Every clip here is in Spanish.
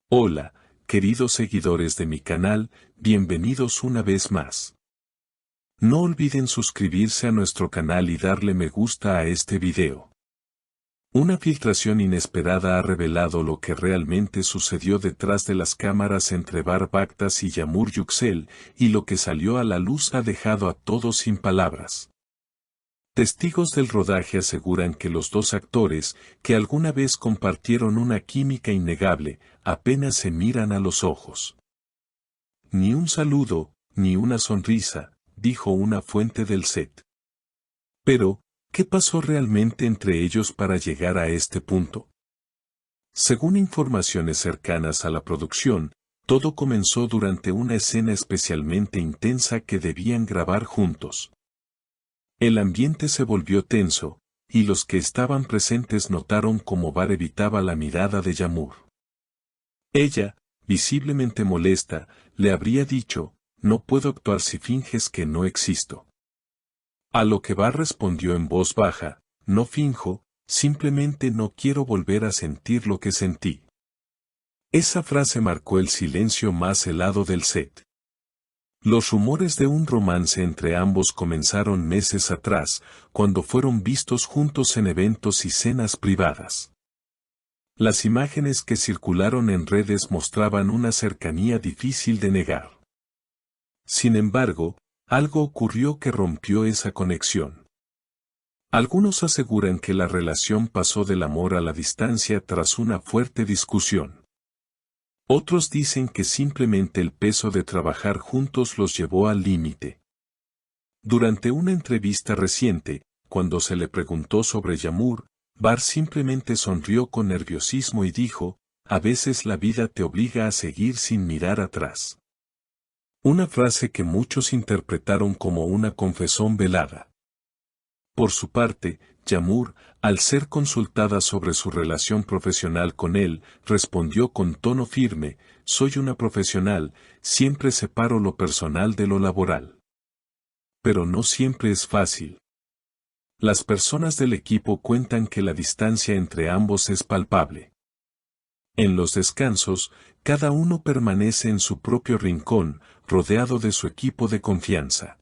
Hola, queridos seguidores de mi canal, bienvenidos una vez más. No olviden suscribirse a nuestro canal y darle me gusta a este video. Una filtración inesperada ha revelado lo que realmente sucedió detrás de las cámaras entre Bar Baktas y Yağmur Yüksel, y lo que salió a la luz ha dejado a todos sin palabras. Testigos del rodaje aseguran que los dos actores, que alguna vez compartieron una química innegable, apenas se miran a los ojos. Ni un saludo, ni una sonrisa, dijo una fuente del set. Pero, ¿qué pasó realmente entre ellos para llegar a este punto? Según informaciones cercanas a la producción, todo comenzó durante una escena especialmente intensa que debían grabar juntos. El ambiente se volvió tenso, y los que estaban presentes notaron cómo Bar evitaba la mirada de Yağmur. Ella, visiblemente molesta, le habría dicho, «No puedo actuar si finges que no existo». A lo que Bar respondió en voz baja, «No finjo, simplemente no quiero volver a sentir lo que sentí». Esa frase marcó el silencio más helado del set. Los rumores de un romance entre ambos comenzaron meses atrás, cuando fueron vistos juntos en eventos y cenas privadas. Las imágenes que circularon en redes mostraban una cercanía difícil de negar. Sin embargo, algo ocurrió que rompió esa conexión. Algunos aseguran que la relación pasó del amor a la distancia tras una fuerte discusión. Otros dicen que simplemente el peso de trabajar juntos los llevó al límite. Durante una entrevista reciente, cuando se le preguntó sobre Yağmur, Bar simplemente sonrió con nerviosismo y dijo, «A veces la vida te obliga a seguir sin mirar atrás». Una frase que muchos interpretaron como una confesión velada. Por su parte, Yağmur, al ser consultada sobre su relación profesional con él, respondió con tono firme, «Soy una profesional, siempre separo lo personal de lo laboral». Pero no siempre es fácil. Las personas del equipo cuentan que la distancia entre ambos es palpable. En los descansos, cada uno permanece en su propio rincón, rodeado de su equipo de confianza.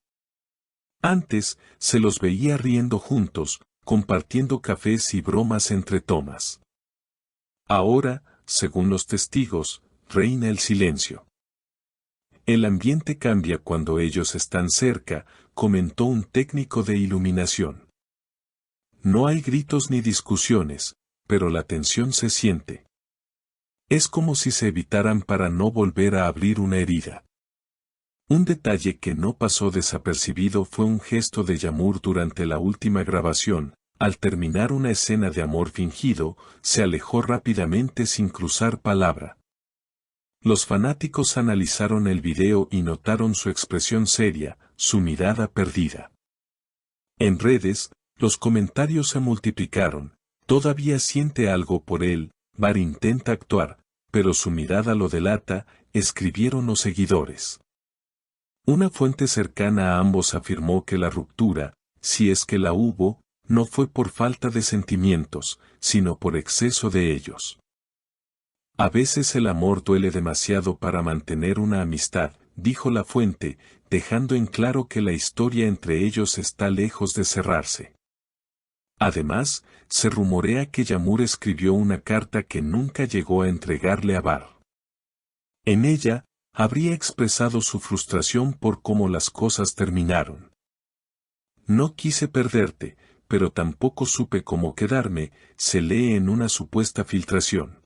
Antes, se los veía riendo juntos, compartiendo cafés y bromas entre tomas. Ahora, según los testigos, reina el silencio. El ambiente cambia cuando ellos están cerca, comentó un técnico de iluminación. No hay gritos ni discusiones, pero la tensión se siente. Es como si se evitaran para no volver a abrir una herida. Un detalle que no pasó desapercibido fue un gesto de Yağmur durante la última grabación. Al terminar una escena de amor fingido, se alejó rápidamente sin cruzar palabra. Los fanáticos analizaron el video y notaron su expresión seria, su mirada perdida. En redes, los comentarios se multiplicaron, «Todavía siente algo por él, Bar intenta actuar, pero su mirada lo delata», escribieron los seguidores. Una fuente cercana a ambos afirmó que la ruptura, si es que la hubo, no fue por falta de sentimientos, sino por exceso de ellos. A veces el amor duele demasiado para mantener una amistad, dijo la fuente, dejando en claro que la historia entre ellos está lejos de cerrarse. Además, se rumorea que Yağmur escribió una carta que nunca llegó a entregarle a Bar. En ella, habría expresado su frustración por cómo las cosas terminaron. «No quise perderte, pero tampoco supe cómo quedarme», se lee en una supuesta filtración.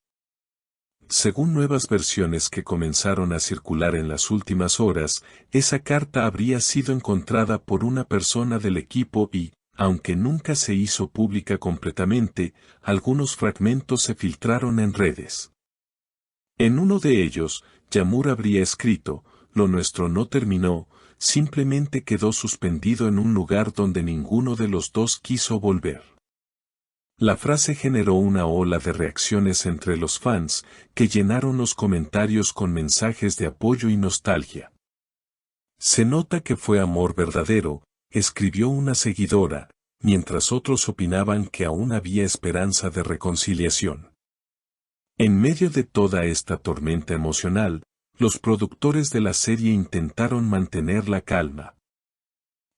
Según nuevas versiones que comenzaron a circular en las últimas horas, esa carta habría sido encontrada por una persona del equipo y, aunque nunca se hizo pública completamente, algunos fragmentos se filtraron en redes. En uno de ellos, Yağmur habría escrito, «Lo nuestro no terminó, simplemente quedó suspendido en un lugar donde ninguno de los dos quiso volver». La frase generó una ola de reacciones entre los fans, que llenaron los comentarios con mensajes de apoyo y nostalgia. «Se nota que fue amor verdadero», escribió una seguidora, mientras otros opinaban que aún había esperanza de reconciliación. En medio de toda esta tormenta emocional, los productores de la serie intentaron mantener la calma.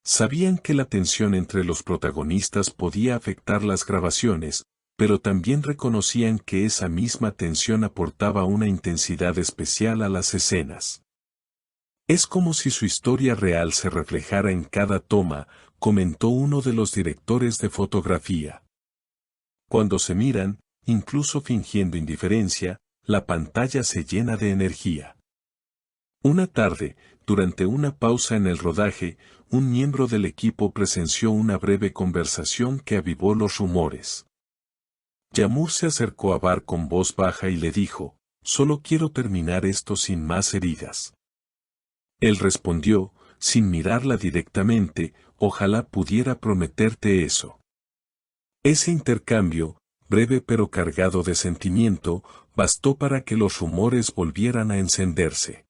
Sabían que la tensión entre los protagonistas podía afectar las grabaciones, pero también reconocían que esa misma tensión aportaba una intensidad especial a las escenas. Es como si su historia real se reflejara en cada toma, comentó uno de los directores de fotografía. Cuando se miran, incluso fingiendo indiferencia, la pantalla se llena de energía. Una tarde, durante una pausa en el rodaje, un miembro del equipo presenció una breve conversación que avivó los rumores. Yamur se acercó a Bar con voz baja y le dijo, «Solo quiero terminar esto sin más heridas». Él respondió, sin mirarla directamente, «Ojalá pudiera prometerte eso». Ese intercambio, breve pero cargado de sentimiento, bastó para que los rumores volvieran a encenderse.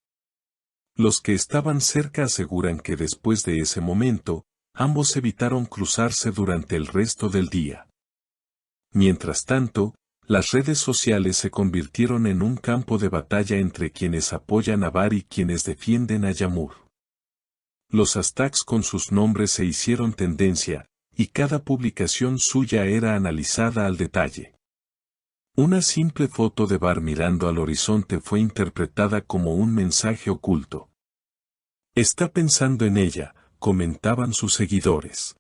Los que estaban cerca aseguran que después de ese momento, ambos evitaron cruzarse durante el resto del día. Mientras tanto, las redes sociales se convirtieron en un campo de batalla entre quienes apoyan a Bar y quienes defienden a Yamur. Los hashtags con sus nombres se hicieron tendencia, y cada publicación suya era analizada al detalle. Una simple foto de Bar mirando al horizonte fue interpretada como un mensaje oculto. «Está pensando en ella», comentaban sus seguidores.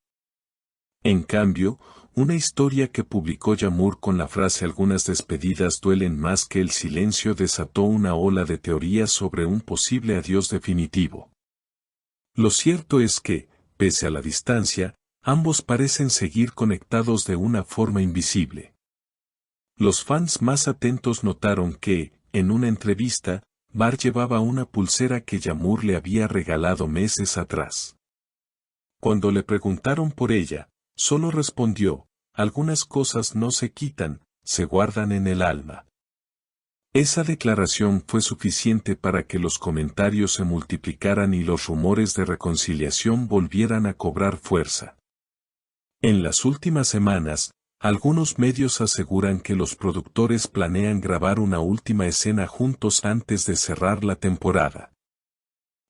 En cambio, una historia que publicó Yamur con la frase «Algunas despedidas duelen más que el silencio» desató una ola de teorías sobre un posible adiós definitivo. Lo cierto es que, pese a la distancia, ambos parecen seguir conectados de una forma invisible. Los fans más atentos notaron que, en una entrevista, Bar llevaba una pulsera que Yamur le había regalado meses atrás. Cuando le preguntaron por ella, solo respondió, «Algunas cosas no se quitan, se guardan en el alma». Esa declaración fue suficiente para que los comentarios se multiplicaran y los rumores de reconciliación volvieran a cobrar fuerza. En las últimas semanas, algunos medios aseguran que los productores planean grabar una última escena juntos antes de cerrar la temporada.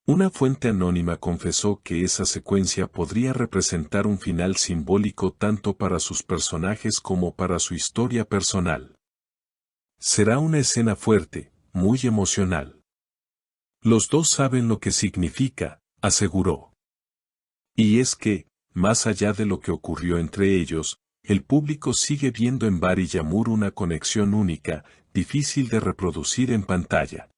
Una fuente anónima confesó que esa secuencia podría representar un final simbólico tanto para sus personajes como para su historia personal. Será una escena fuerte, muy emocional. Los dos saben lo que significa, aseguró. Y es que, más allá de lo que ocurrió entre ellos, el público sigue viendo en Bar y Yamur una conexión única, difícil de reproducir en pantalla.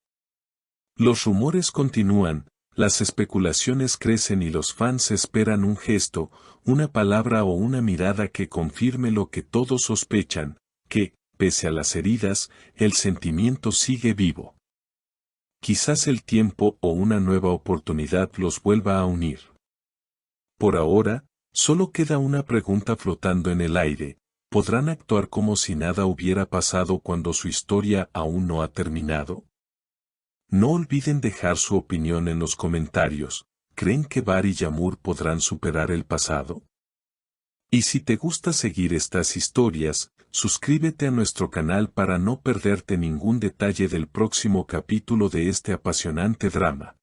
Los rumores continúan, las especulaciones crecen y los fans esperan un gesto, una palabra o una mirada que confirme lo que todos sospechan, que, pese a las heridas, el sentimiento sigue vivo. Quizás el tiempo o una nueva oportunidad los vuelva a unir. Por ahora, solo queda una pregunta flotando en el aire: ¿podrán actuar como si nada hubiera pasado cuando su historia aún no ha terminado? No olviden dejar su opinión en los comentarios. ¿Creen que Bar y Yamur podrán superar el pasado? Y si te gusta seguir estas historias, suscríbete a nuestro canal para no perderte ningún detalle del próximo capítulo de este apasionante drama.